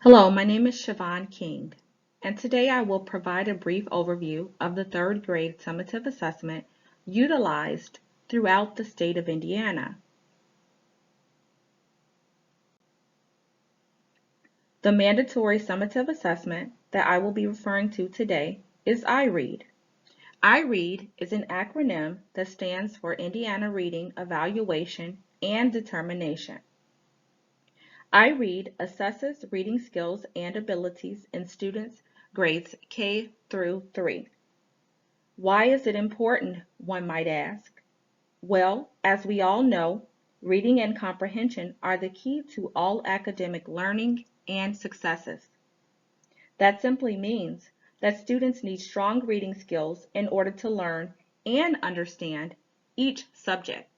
Hello, my name is Siobhan King, and today I will provide a brief overview of the third grade summative assessment utilized throughout the state of Indiana. The mandatory summative assessment that I will be referring to today is IREAD. IREAD is an acronym that stands for Indiana Reading Evaluation and Determination. IREAD assesses reading skills and abilities in students grades K through 3. Why is it important, one might ask? Well, as we all know, reading and comprehension are the key to all academic learning and successes. That simply means that students need strong reading skills in order to learn and understand each subject.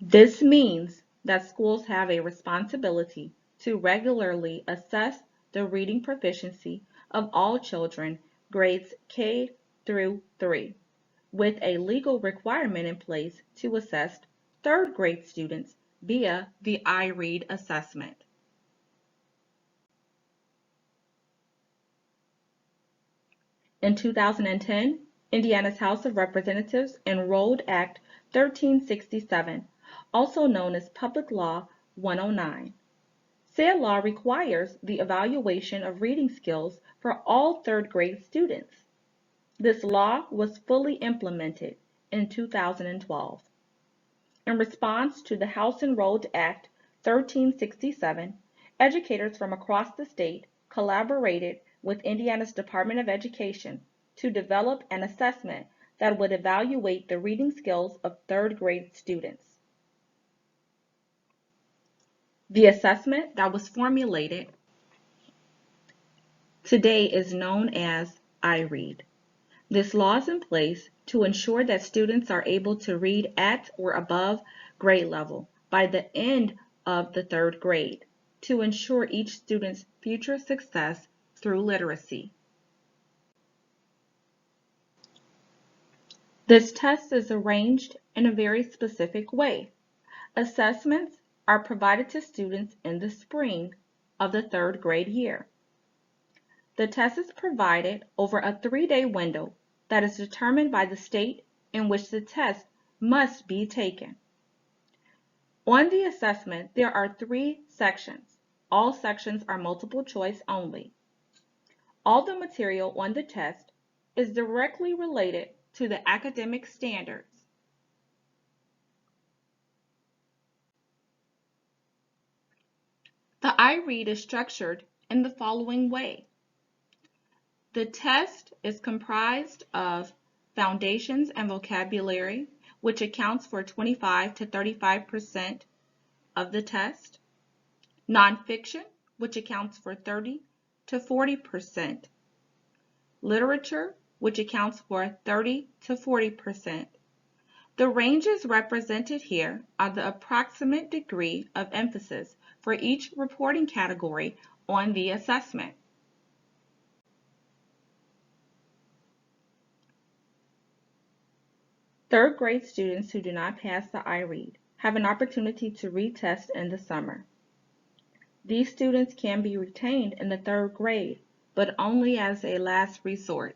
This means that schools have a responsibility to regularly assess the reading proficiency of all children grades K through 3, with a legal requirement in place to assess third grade students via the IREAD assessment. In 2010, Indiana's House of Representatives enrolled Act 1367, also known as Public Law 109. Said law requires the evaluation of reading skills for all third grade students. This law was fully implemented in 2012. In response to the House Enrolled Act 1367, educators from across the state collaborated with Indiana's Department of Education to develop an assessment that would evaluate the reading skills of third grade students. The assessment that was formulated today is known as IREAD. This law is in place to ensure that students are able to read at or above grade level by the end of the third grade to ensure each student's future success through literacy. This test is arranged in a very specific way. Assessments are provided to students in the spring of the third grade year. The test is provided over a 3-day window that is determined by the state in which the test must be taken. On the assessment, there are 3 sections. All sections are multiple choice only. All the material on the test is directly related to the academic standards. The IREAD is structured in the following way. The test is comprised of foundations and vocabulary, which accounts for 25 to 35% of the test, nonfiction, which accounts for 30 to 40%, literature, which accounts for 30 to 40%. The ranges represented here are the approximate degree of emphasis for each reporting category on the assessment. Third grade students who do not pass the IREAD have an opportunity to retest in the summer. These students can be retained in the third grade, but only as a last resort.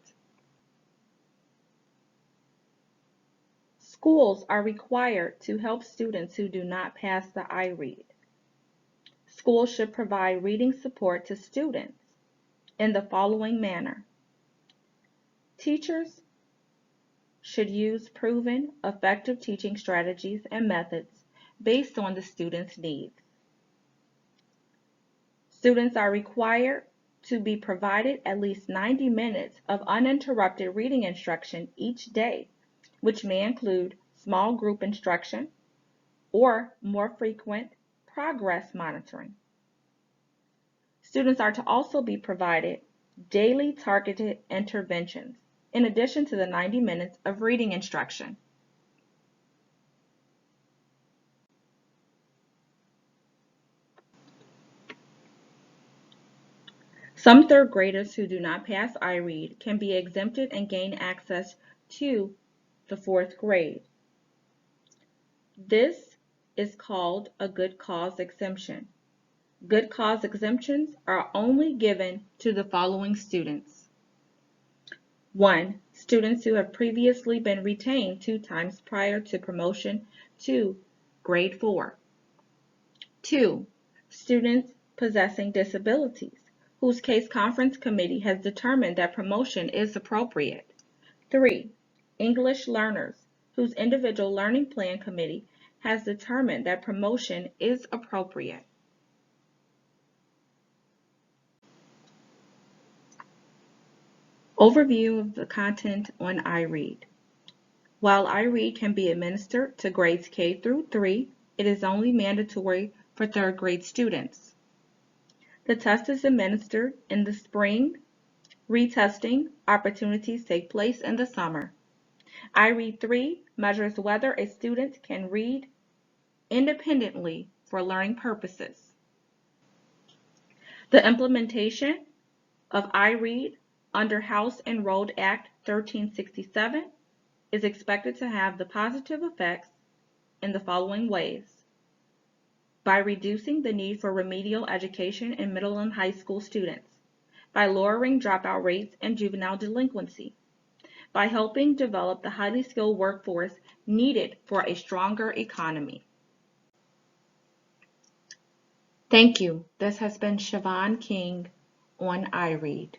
Schools are required to help students who do not pass the IREAD. Schools should provide reading support to students in the following manner. Teachers should use proven, effective teaching strategies and methods based on the student's needs. Students are required to be provided at least 90 minutes of uninterrupted reading instruction each day, which may include small group instruction or more frequent progress monitoring. Students are to also be provided daily targeted interventions in addition to the 90 minutes of reading instruction. Some third graders who do not pass IREAD can be exempted and gain access to the fourth grade. This is called a good cause exemption. Good cause exemptions are only given to the following students. 1. Students who have previously been retained 2 times prior to promotion to grade 4. 2. Students possessing disabilities, whose case conference committee has determined that promotion is appropriate. 3. English learners, whose individual learning plan committee has determined that promotion is appropriate. Overview of the content on iRead. While iRead can be administered to grades K through 3, it is only mandatory for 3rd grade students. The test is administered in the spring. Retesting opportunities take place in the summer. iRead 3 measures whether a student can read independently for learning purposes. The implementation of iRead under House Enrolled Act 1367 is expected to have the positive effects in the following ways: by reducing the need for remedial education in middle and high school students, by lowering dropout rates and juvenile delinquency, by helping develop the highly skilled workforce needed for a stronger economy. Thank you. This has been Siobhan King on iRead.